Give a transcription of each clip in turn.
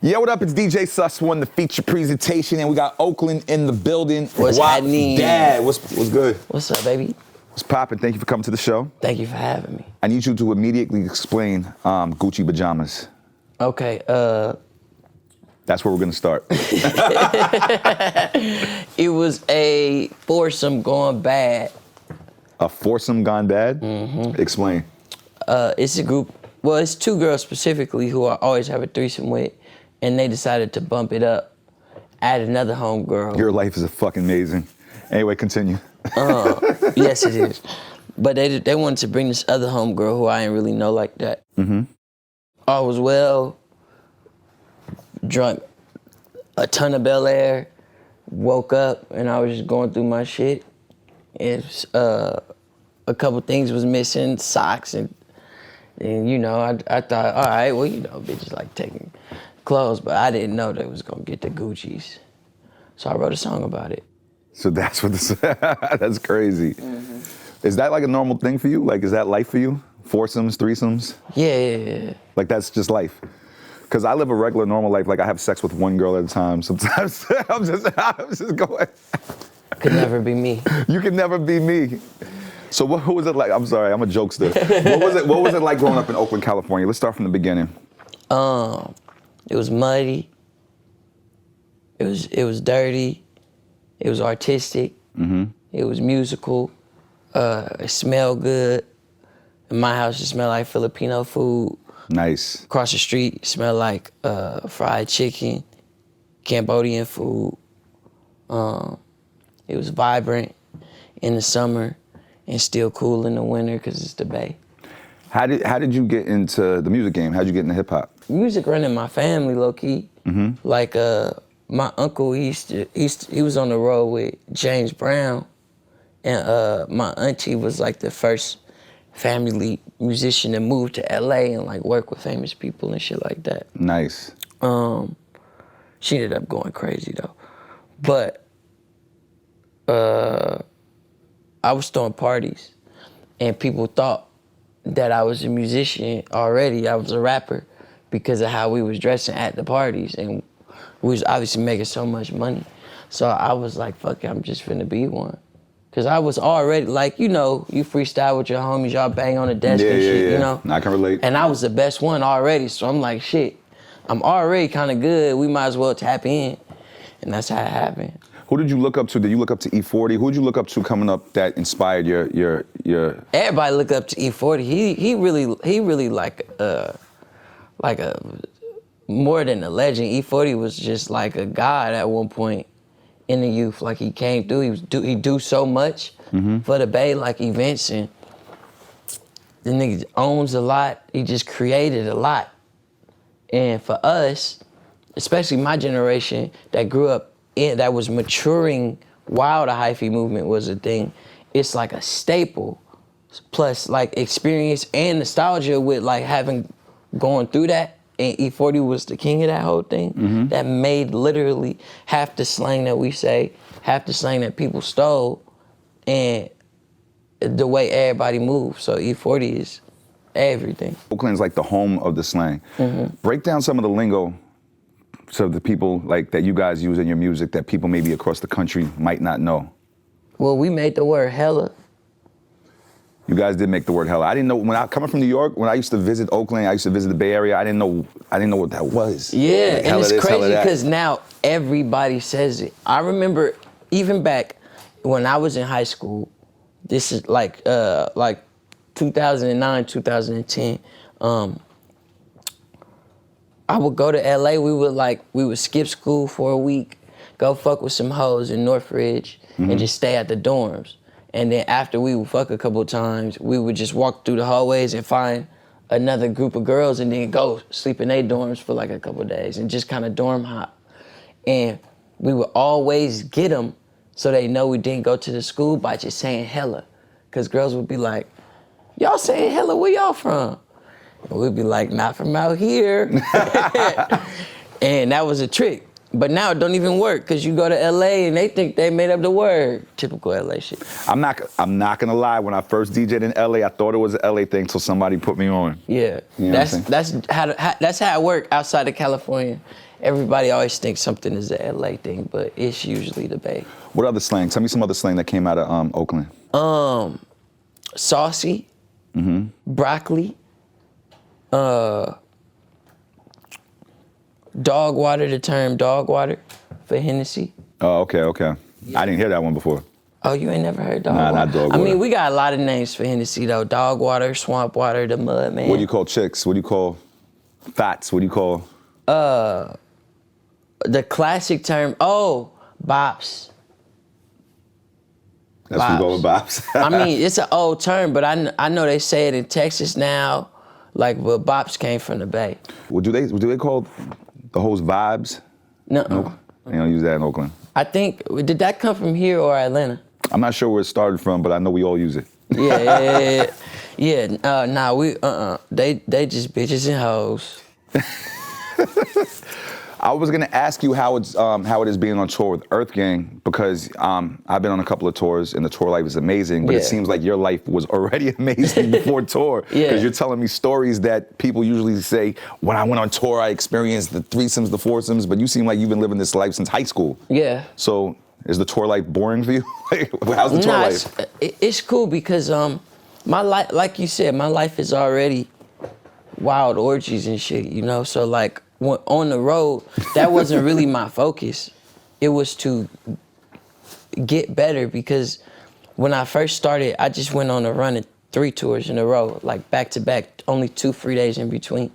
Yo, what up? It's DJ Sus1, the feature presentation, and we got Oakland in the building. What's happening? Guapdad, what's good? What's up, baby? What's poppin'? Thank you for coming to the show. Thank you for having me. I need you to immediately explain Gucci pajamas. Okay, That's where we're gonna start. it was a foursome gone bad. A foursome gone bad? Mm-hmm. Explain. It's a group, well, it's two girls specifically who I always have a threesome with, and they decided to bump it up, add another homegirl. Your life is fucking amazing. Anyway, continue. Yes, it is. But they wanted to bring this other homegirl who I didn't really know like that. Mm-hmm. I was drunk a ton of Bel Air, woke up, and I was just going through my shit. It's a couple things was missing, socks, and you know, I thought, all right, well, you know, bitches like taking clothes, but I didn't know they was gonna get the Gucci's. So I wrote a song about it. So that's what this, that's crazy. Mm-hmm. Is that like a normal thing for you? Like, is that life for you? Foursomes, threesomes? Yeah. Like, that's just life. Because I live a regular, normal life. Like, I have sex with one girl at a time. Sometimes I'm just going. Could never be me. You can never be me. So what was it like? I'm sorry, I'm a jokester. What was it like growing up in Oakland, California? Let's start from the beginning. It was muddy. It was dirty. It was artistic. Mm-hmm. It was musical. It smelled good. In my house, it smelled like Filipino food. Nice. Across the street, it smelled like fried chicken, Cambodian food. It was vibrant in the summer and still cool in the winter because it's the Bay. How did you get into the music game? How'd you get into hip hop? Music run in my family, low key. Mm-hmm. Like my uncle, he was on the road with James Brown, and my auntie was like the first family musician to move to LA and like work with famous people and shit like that. Nice. She ended up going crazy though, but I was throwing parties, and people thought that I was a musician already. I was a rapper because of how we was dressing at the parties, and we was obviously making so much money. So I was like, fuck it, I'm just finna be one. Cause I was already, like, you know, you freestyle with your homies, y'all bang on the desk and shit, you know? I can relate. And I was the best one already, so I'm like, shit, I'm already kinda good, we might as well tap in. And that's how it happened. Who did you look up to? Did you look up to E40? Who did you look up to coming up that inspired your? Everybody look up to E40. He really like a more than a legend. E40 was just like a god at one point in the youth. Like he came through. He do so much for the Bay, like events, and the nigga owns a lot. He just created a lot. And for us, especially my generation that grew up that was maturing while the hyphy movement was a thing, it's like a staple. Plus like experience and nostalgia with like having gone through that, and E40 was the king of that whole thing. That made literally half the slang that we say, half the slang that people stole, and the way everybody moves. So E40 is everything. Oakland's like the home of the slang. Break down some of the lingo so the people like that you guys use in your music that people maybe across the country might not know. Well, we made the word hella. You guys did make the word hella. I didn't know, when I coming from New York, when I used to visit Oakland, I used to visit the Bay Area, I didn't know what that was. Yeah, like, and it's this, crazy because now everybody says it. I remember even back when I was in high school, this is like 2009, 2010, I would go to LA, we would skip school for a week, go fuck with some hoes in Northridge, and just stay at the dorms. And then after we would fuck a couple of times, we would just walk through the hallways and find another group of girls and then go sleep in their dorms for like a couple of days and just kind of dorm hop. And we would always get them so they know we didn't go to the school by just saying hella. Cause girls would be like, y'all saying hella, where y'all from? And we'd be like, not from out here. And that was a trick. But now it don't even work because you go to LA and they think they made up the word. Typical LA shit. I'm not gonna lie. When I first DJ'd in LA, I thought it was an LA thing till somebody put me on. Yeah, You know that's how it work outside of California. Everybody always thinks something is a LA thing, but it's usually the Bay. What other slang? Tell me some other slang that came out of Oakland. Saucy, broccoli, dog water, the term dog water for Hennessy. Oh, okay. I didn't hear that one before. Oh, you ain't never heard dog water? Nah, not dog water. I mean, we got a lot of names for Hennessy though. Dog water, swamp water, the mud man. What do you call chicks? What do you call fats? What do you call? The classic term, bops. That's what you go with bops. I mean, it's an old term, but I know they say it in Texas now. Like, but bops came from the Bay. Well, do they call the hoes vibes? No. They don't use that in Oakland. I think, did that come from here or Atlanta? I'm not sure where it started from, but I know we all use it. Yeah. They just bitches and hoes. I was gonna ask you how it is being on tour with Earth Gang, because I've been on a couple of tours and the tour life is amazing, but it seems like your life was already amazing before tour. Because you're telling me stories that people usually say, when I went on tour, I experienced the threesomes, the foursomes, but you seem like you've been living this life since high school. Yeah. So is the tour life boring for you? How's the tour life? It's cool because my life, like you said, my life is already wild orgies and shit, you know? So like, on the road, that wasn't really my focus. It was to get better, because when I first started, I just went on a run of 3 tours in a row, like back to back, only 2 free days in between.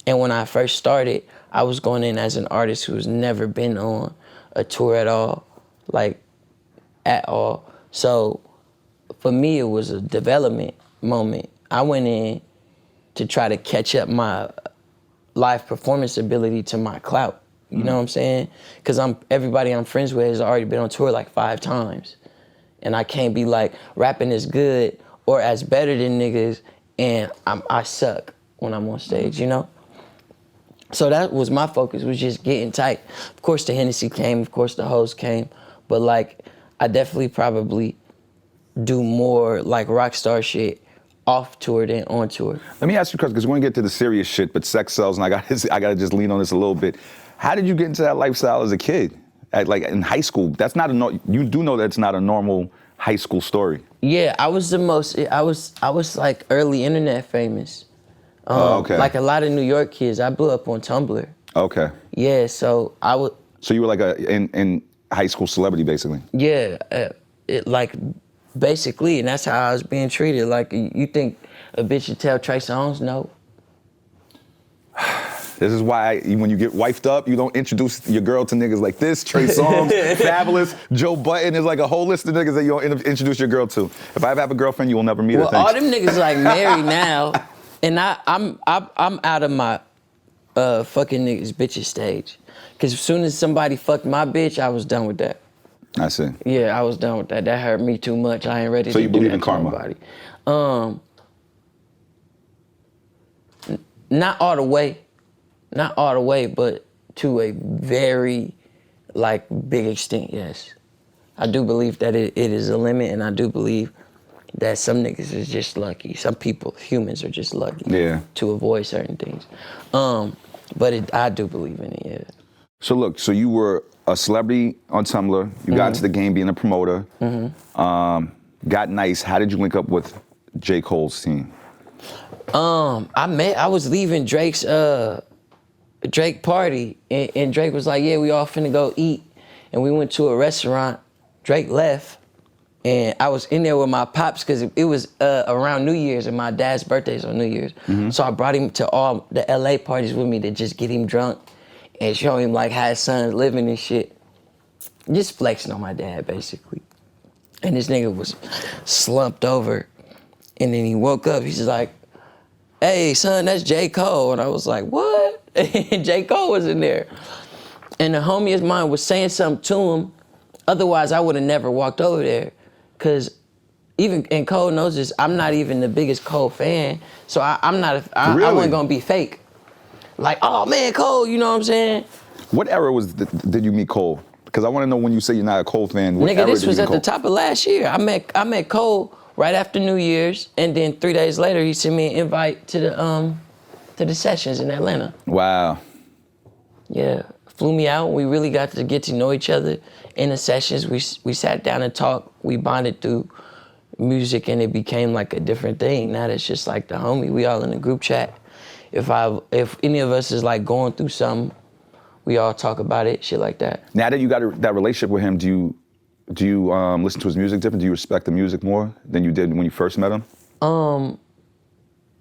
And when I first started, I was going in as an artist who's never been on a tour at all, like at all. So for me, it was a development moment. I went in to try to catch up my live performance ability to my clout. You know what I'm saying? Because everybody I'm friends with has already been on tour like 5 times. And I can't be like rapping as good or as better than niggas, and I suck when I'm on stage, you know? So that was my focus, was just getting tight. Of course the Hennessy came, of course the hoes came, but like I definitely probably do more like rock star shit off tour than on tour. Let me ask you, because we're gonna get to the serious shit, but sex sells, and I gotta just lean on this a little bit. How did you get into that lifestyle as a kid? Like in high school, that's not you do know that's not a normal high school story. Yeah, I was like early internet famous. Okay. Like a lot of New York kids, I blew up on Tumblr. Okay. Yeah, so I would. So you were like in high school celebrity, basically. Yeah, basically, and that's how I was being treated. Like, you think a bitch should tell Trey Songz no? This is why when you get wifed up, you don't introduce your girl to niggas like this. Trey Songz, Fabulous, Joe Budden. Is like a whole list of niggas that you don't introduce your girl to. If I ever have a girlfriend, you will never meet her. Well, all them niggas like married now, and I'm out of my fucking niggas bitches stage. Cause as soon as somebody fucked my bitch, I was done with that. I see. Yeah, I was done with that. That hurt me too much. I ain't ready to do that. So you believe in karma? Not all the way. Not all the way, but to a very, like, big extent, yes. I do believe that it is a limit, and I do believe that some niggas is just lucky. Some people, humans, are just lucky to avoid certain things. But I do believe in it, yeah. So look, so you were a celebrity on Tumblr. You got into the game being a promoter. Got nice. How did you link up with J. Cole's team? I was leaving Drake's Drake party, and Drake was like, yeah, we all finna go eat. And we went to a restaurant. Drake left, and I was in there with my pops, because it was around New Year's, and my dad's birthday's on New Year's. So I brought him to all the LA parties with me to just get him drunk and show him like how his son's living and shit. Just flexing on my dad, basically. And this nigga was slumped over, and then he woke up, he's like, hey, son, that's J. Cole. And I was like, what? And J. Cole was in there. And the homie of mine was saying something to him. Otherwise, I would have never walked over there. Because and Cole knows this, I'm not even the biggest Cole fan. So I wasn't going to be fake. Like, oh, man, Cole, you know what I'm saying? What era did you meet Cole? Because I want to know when you say you're not a Cole fan. What Nigga, era this did was you meet at Cole? the top of last year. I met Cole right after New Year's, and then 3 days later he sent me an invite to the sessions in Atlanta. Wow. Yeah, flew me out. We really got to get to know each other in the sessions. We sat down and talked. We bonded through music, and it became like a different thing. Now it's just like the homie. We all in a group chat. If any of us is like going through something, we all talk about it, shit like that. Now that you got that relationship with him, do you listen to his music different? Do you respect the music more than you did when you first met him?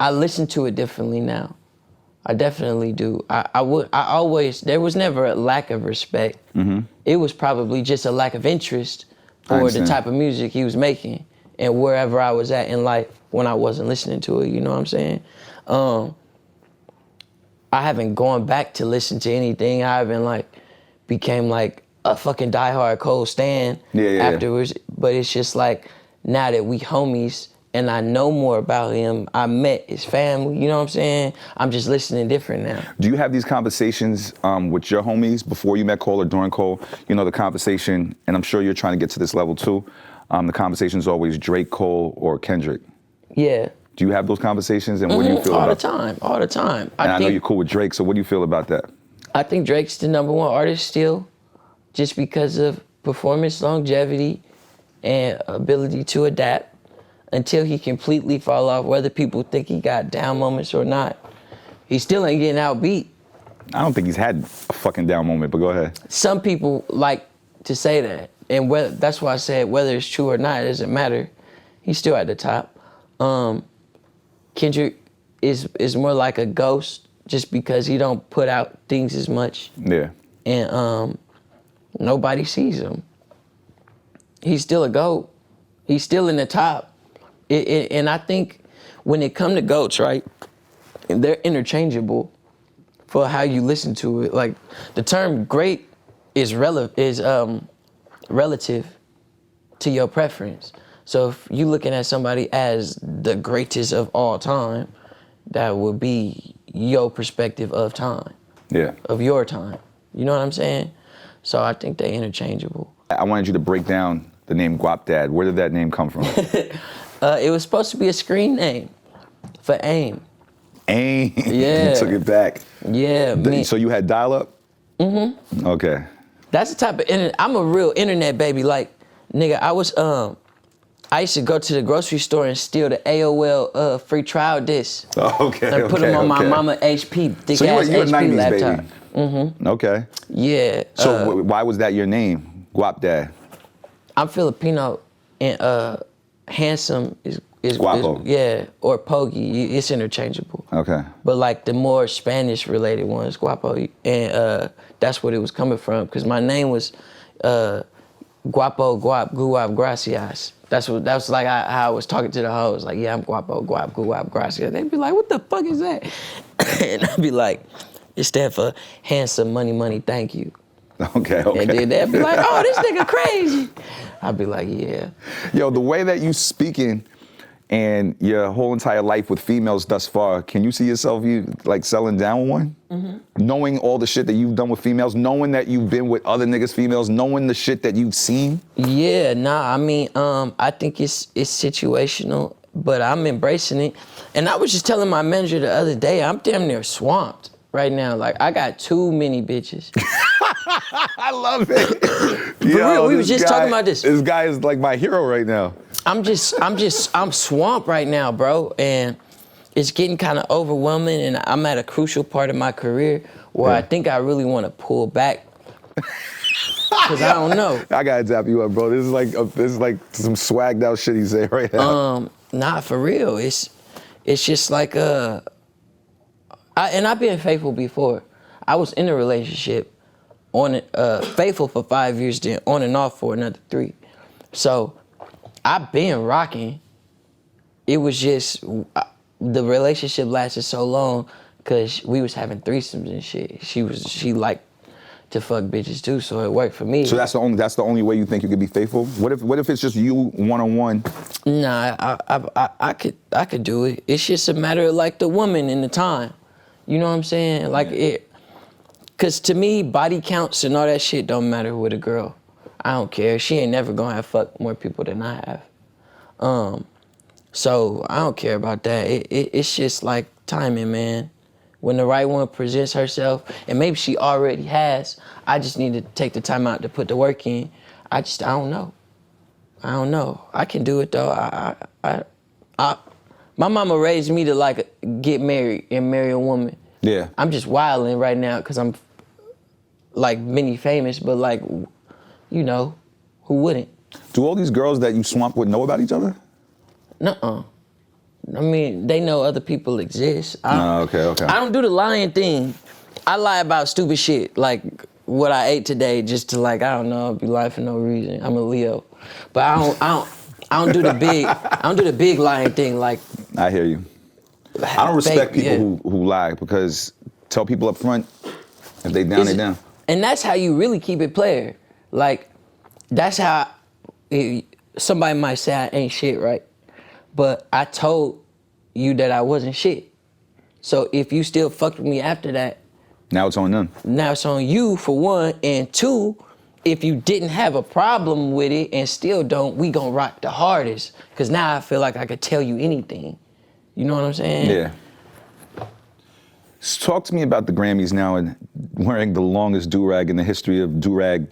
I listen to it differently now. I definitely do. There was never a lack of respect. Mm-hmm. It was probably just a lack of interest for the type of music he was making and wherever I was at in life when I wasn't listening to it, you know what I'm saying? I haven't gone back to listen to anything. I haven't became like a fucking diehard Cole stan afterwards. Yeah. But it's just like now that we homies and I know more about him, I met his family, you know what I'm saying? I'm just listening different now. Do you have these conversations with your homies before you met Cole or during Cole? You know, the conversation, and I'm sure you're trying to get to this level too, the conversation is always Drake, Cole, or Kendrick. Yeah. Do you have those conversations, and what do you feel about it? All the time. And I know you're cool with Drake, so what do you feel about that? I think Drake's the #1 artist still, just because of performance longevity and ability to adapt until he completely fall off, whether people think he got down moments or not. He still ain't getting outbeat. I don't think he's had a fucking down moment, but go ahead. Some people like to say that, and that's why I said whether it's true or not, it doesn't matter. He's still at the top. Kendrick is more like a ghost just because he don't put out things as much. Yeah. And nobody sees him. He's still a GOAT. He's still in the top. And I think when it come to GOATs, right, they're interchangeable for how you listen to it. Like the term great is relative to your preference. So if you're looking at somebody as the greatest of all time, that would be your perspective of time. Yeah. Of your time. You know what I'm saying? So I think they're interchangeable. I wanted you to break down the name Guapdad. Where did that name come from? It was supposed to be a screen name for AIM. AIM? Yeah. You took it back. Yeah. So you had dial-up? Mm-hmm. Okay. That's the type of internet. I'm a real internet baby. Like, nigga, I used to go to the grocery store and steal the AOL free trial discs. And put them on my mama HP, thick ass you're HP 90s laptop. Baby. Mm-hmm. Okay. Yeah. So why was that your name, Guapdad? I'm Filipino, and handsome is Guapo. Or Pogi. It's interchangeable. Okay. But like the more Spanish related ones, Guapo, and that's what it was coming from. Because my name was Guapo, Guap, Guap, Gracias. That was like how I was talking to the hoes. Like, yeah, I'm Guapo, Guap, Guap, Gracias. They'd be like, what the fuck is that? And I'd be like, it stands for handsome, money, thank you. Okay. And then they'd be like, oh, this nigga crazy. I'd be like, yeah. Yo, the way that you speaking and your whole entire life with females thus far, can you see yourself settling down one? Mm-hmm. Knowing all the shit that you've done with females, knowing that you've been with other niggas' females, knowing the shit that you've seen? Yeah, I mean, I think it's situational, but I'm embracing it. And I was just telling my manager the other day, I'm damn near swamped right now. Like, I got too many bitches. I love it. For real, we was just talking about this. This guy is like my hero right now. I'm swamped right now, bro. And it's getting kind of overwhelming, and I'm at a crucial part of my career where I think I really want to pull back. Cause I don't know. I gotta tap you up, bro. This is like some swagged out shit he's saying right now. Nah, for real. It's just like and I've been faithful before. I was in a relationship faithful for 5 years, then on and off for another 3. So I've been rocking. It was just the relationship lasted so long because we was having threesomes and shit. She liked to fuck bitches too, so it worked for me. So that's the only way you think you could be faithful? What if it's just you one-on-one? Nah, I could do it. It's just a matter of like the woman and the time. You know what I'm saying? Like Cause to me, body counts and all that shit don't matter with a girl. I don't care. She ain't never gonna have fucked more people than I have. So I don't care about that. It's just like timing, man. When the right one presents herself, and maybe she already has, I just need to take the time out to put the work in. I don't know. I can do it though. My mama raised me to like get married and marry a woman. Yeah. I'm just wilding right now because I'm like mini famous, but like, you know, who wouldn't? Do all these girls that you swamp with know about each other? Nuh-uh. I mean, they know other people exist. Okay. I don't do the lying thing. I lie about stupid shit, like what I ate today, just to like, I don't know, be lying for no reason. I'm a Leo, but I don't do the big, I don't do the big lying thing. Like, I hear you. I don't respect people who lie, because tell people up front, if they down, they down. And that's how you really keep it player. Like, that's how somebody might say I ain't shit, right? But I told you that I wasn't shit. So if you still fucked with me after that, now it's on them. Now it's on you, for one. And two, if you didn't have a problem with it and still don't, we gonna rock the hardest. Cause now I feel like I could tell you anything. You know what I'm saying? Yeah. Talk to me about the Grammys now and wearing the longest durag in the history of durag.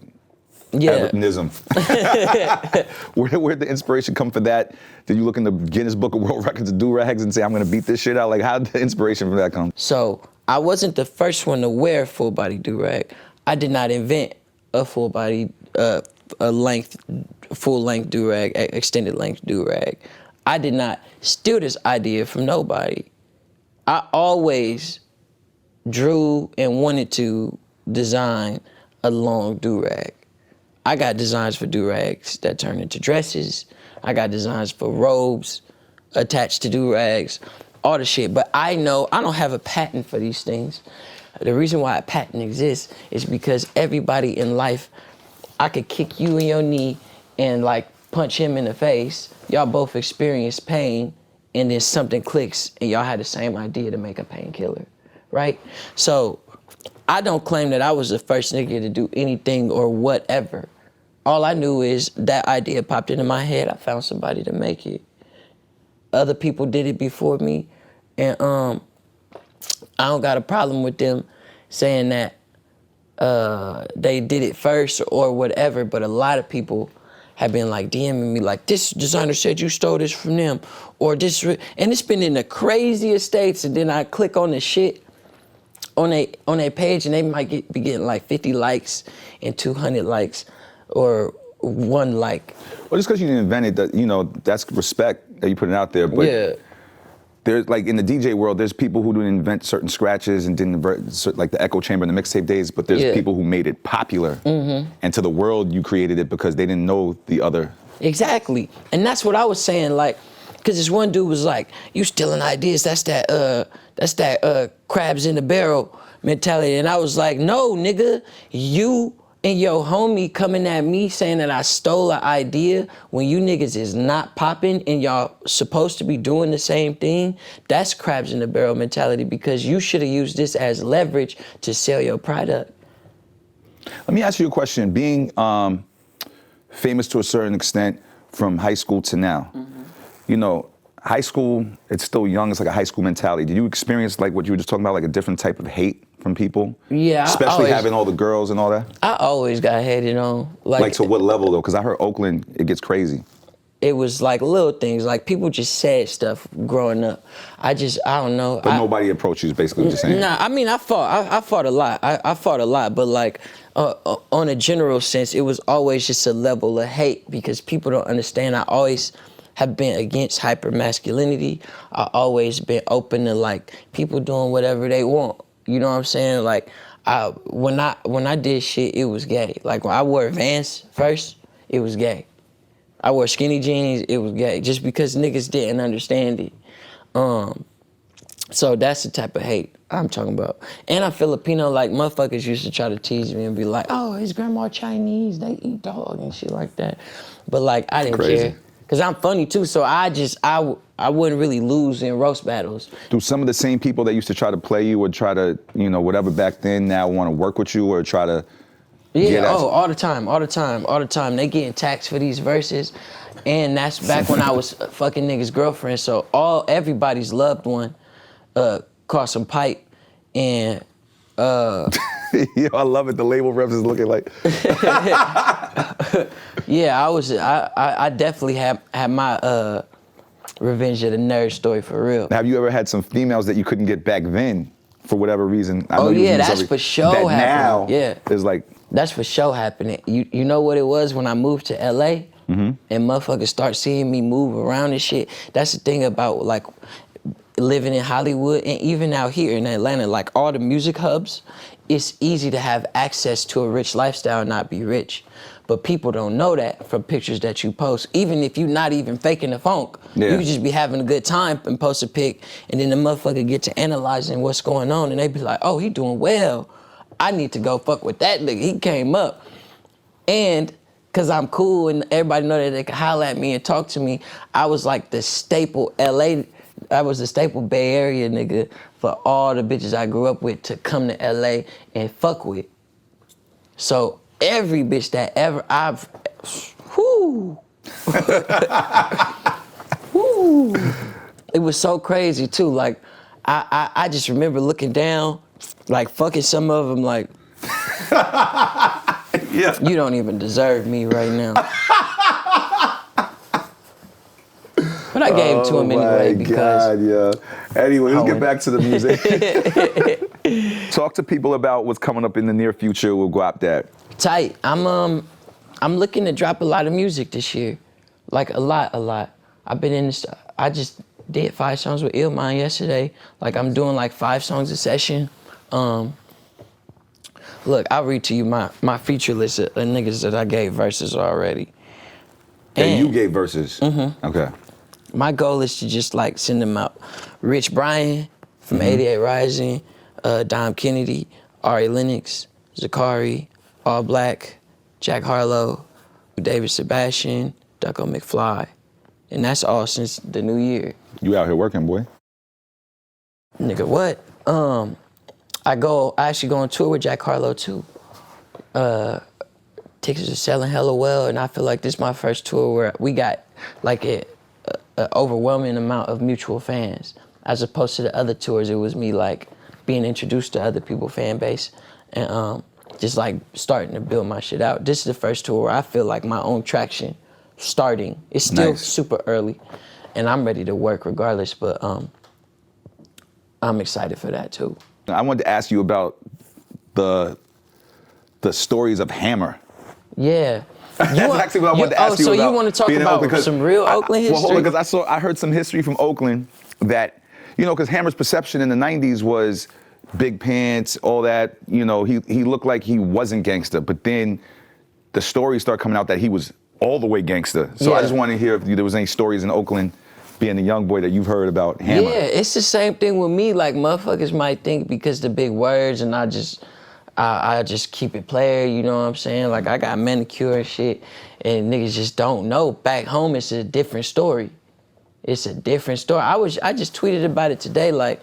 Yeah. Where'd the inspiration come for that? Did you look in the Guinness Book of World Records of durags and say, I'm gonna beat this shit out? Like, how did the inspiration from that come? So, I wasn't the first one to wear full body durag. I did not invent a full body, full length durag, extended length durag. I did not steal this idea from nobody. I always drew and wanted to design a long durag. I got designs for durags that turn into dresses. I got designs for robes attached to durags, all the shit. But I know I don't have a patent for these things. The reason why a patent exists is because everybody in life, I could kick you in your knee and like punch him in the face. Y'all both experience pain, and then something clicks and y'all had the same idea to make a painkiller, right? So I don't claim that I was the first nigga to do anything or whatever. All I knew is that idea popped into my head. I found somebody to make it. Other people did it before me, and I don't got a problem with them saying that they did it first or whatever, but a lot of people have been like DMing me like, this designer said you stole this from them, or this, and it's been in the craziest states, and then I click on the shit on a page and they might be getting like 50 likes and 200 likes or one like. Well, just because you invented that, you know, that's respect that you put it out there. But yeah. There's like in the DJ world, there's people who didn't invent certain scratches and didn't invent like the echo chamber in the mixtape days, but there's people who made it popular. Mm-hmm. And to the world, you created it because they didn't know the other. Exactly. And that's what I was saying, like, because this one dude was like, you stealing ideas, that's that crabs in the barrel mentality. And I was like, no, nigga, you and your homie coming at me saying that I stole an idea when you niggas is not popping and y'all supposed to be doing the same thing, that's crabs in the barrel mentality, because you should have used this as leverage to sell your product. Let me ask you a question. Being famous to a certain extent from high school to now, you know, high school, it's still young, it's like a high school mentality. Did you experience like what you were just talking about, like a different type of hate from people? Yeah. Especially having all the girls and all that? I always got hated on. Like to what level though? Because I heard Oakland, it gets crazy. It was like little things, like people just said stuff growing up. I don't know. But nobody approached you, is basically what you're saying. Nah, I mean, I fought a lot. I fought a lot, but like on a general sense, it was always just a level of hate because people don't understand. I always have been against hypermasculinity. I always been open to like people doing whatever they want. You know what I'm saying? Like when I did shit, it was gay. Like when I wore Vans first, it was gay. I wore skinny jeans, it was gay. Just because niggas didn't understand it. So that's the type of hate I'm talking about. And I'm Filipino, like motherfuckers used to try to tease me and be like, oh, his grandma Chinese, they eat dog and shit like that. But like, I didn't care. Cause I'm funny too, so I wouldn't really lose in roast battles. Do some of the same people that used to try to play you or try to, whatever back then now want to work with you or try to all the time. They getting taxed for these verses. And that's back when I was fucking niggas' girlfriend. So everybody's loved one caught some pipe and Yo, I love it. The label reps is looking like yeah, I definitely had my Revenge of the Nerd story for real. Have you ever had some females that you couldn't get back then for whatever reason? I know that's for sure that happening. Now is like that's for sure happening. You know what it was when I moved to LA and motherfuckers start seeing me move around and shit. That's the thing about like living in Hollywood and even out here in Atlanta, like all the music hubs, it's easy to have access to a rich lifestyle and not be rich. But people don't know that from pictures that you post. Even if you're not even faking the funk, you could just be having a good time and post a pic, and then the motherfucker get to analyzing what's going on, and they be like, oh, he doing well. I need to go fuck with that nigga. He came up. And because I'm cool and everybody know that they can holler at me and talk to me, I was like the staple LA, I was the staple Bay Area nigga for all the bitches I grew up with to come to LA and fuck with. So every bitch that ever it was so crazy too. Like I just remember looking down, like fucking some of them like, you don't even deserve me right now. But I gave to him anyway because. God, yeah. Anyway, let's get back to the music. Talk to people about what's coming up in the near future with Guapdad. Tight. I'm looking to drop a lot of music this year, like a lot. I've been in this. I just did 5 songs with Illmind yesterday. Like I'm doing like 5 songs a session. Look, I'll read to you my feature list of niggas that I gave verses already. And you gave verses? Mm-hmm. Okay. My goal is to just like send them out. Rich Brian from 88 Rising, Dom Kennedy, Ari Lennox, Zakari, All Black, Jack Harlow, David Sebastian, Ducko McFly. And that's all since the new year. You out here working, boy. Nigga, what? I actually go on tour with Jack Harlow too. Tickets are selling hella well, and I feel like this is my first tour where we got like an overwhelming amount of mutual fans. As opposed to the other tours, it was me like being introduced to other people's fan base and just like starting to build my shit out. This is the first tour where I feel like my own traction starting. It's still super early, and I'm ready to work regardless, but I'm excited for that too. I wanted to ask you about the stories of Hammer. Yeah. That's actually what I wanted to ask you about. So you want to talk about some real Oakland history? Well, hold on, because I heard some history from Oakland that, because Hammer's perception in the 90s was big pants, all that, he looked like he wasn't gangster, but then the stories start coming out that he was all the way gangster. So I just want to hear if there was any stories in Oakland being a young boy that you've heard about Hammer. Yeah, it's the same thing with me. Like motherfuckers might think because the big words and I just keep it player, you know what I'm saying? Like I got manicure and shit and niggas just don't know. Back home it's a different story. It's a different story. I just tweeted about it today, like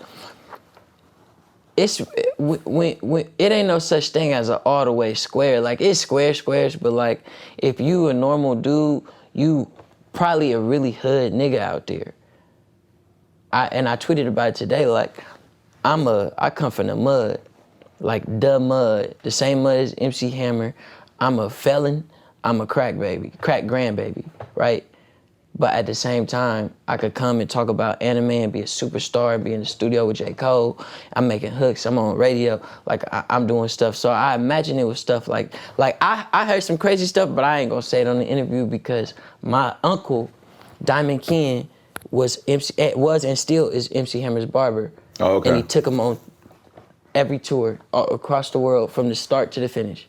when it ain't no such thing as an all the way square. Like it's squares, but like if you a normal dude, you probably a really hood nigga out there. I tweeted about it today, like I come from the mud. Like the mud, the same mud as MC Hammer. I'm a felon, I'm a crack grandbaby, right? But at the same time, I could come and talk about anime and be a superstar and be in the studio with J. Cole. I'm making hooks, I'm on radio, like I'm doing stuff. So I imagine it was stuff like I heard some crazy stuff, but I ain't gonna say it on the interview because my uncle, Diamond Ken, was and still is MC Hammer's barber. Oh, okay. And he took him on every tour across the world from the start to the finish.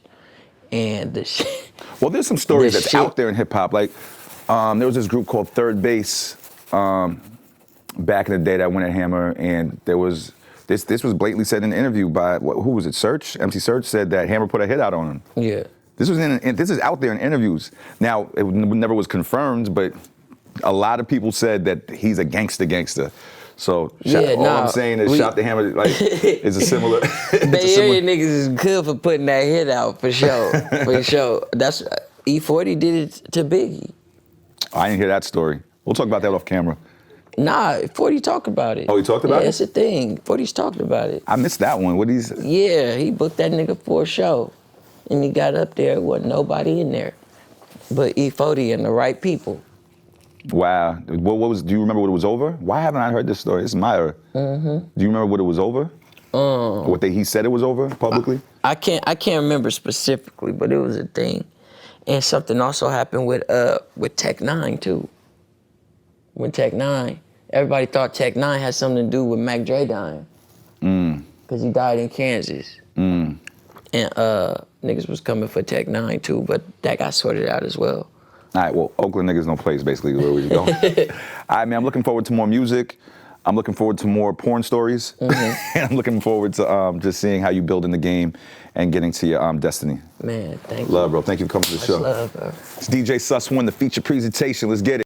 And the shit. Well, there's some stories that's out there in hip hop. Like, there was this group called Third Base back in the day that went at Hammer, and there was this was blatantly said in an interview by who was it? Search? MC Search said that Hammer put a hit out on him. Yeah. This is out there in interviews. Now it never was confirmed, but a lot of people said that he's a gangster. So all I'm saying is Shout the Hammer like is a similar. Bay Area niggas is good for putting that hit out for sure, for sure. That's E40 did it to Biggie. I didn't hear that story. We'll talk about that off camera. Nah, 40 talked about it. Oh, he talked about it? Yeah, it's a thing. 40's talked about it. I missed that one. What he's? Yeah, he booked that nigga for a show, and he got up there. Wasn't nobody in there, but E40 and the right people. Wow. What was? Do you remember what it was over? Why haven't I heard this story? It's my. Do you remember what it was over? He said it was over publicly? I can't remember specifically, but it was a thing, and something also happened with Tech 9 too. When Tech 9, everybody thought Tech 9 had something to do with Mac Dre dying, because he died in Kansas, and niggas was coming for Tech 9 too, but that got sorted out as well. All right, well, Oakland niggas no place, basically, where we go. All right, man, I'm looking forward to more music. I'm looking forward to more porn stories. And I'm looking forward to just seeing how you build in the game and getting to your destiny. Man, thank you. Love, bro. Thank you for coming to the show. Love, bro. It's DJ Sus One, the feature presentation. Let's get it.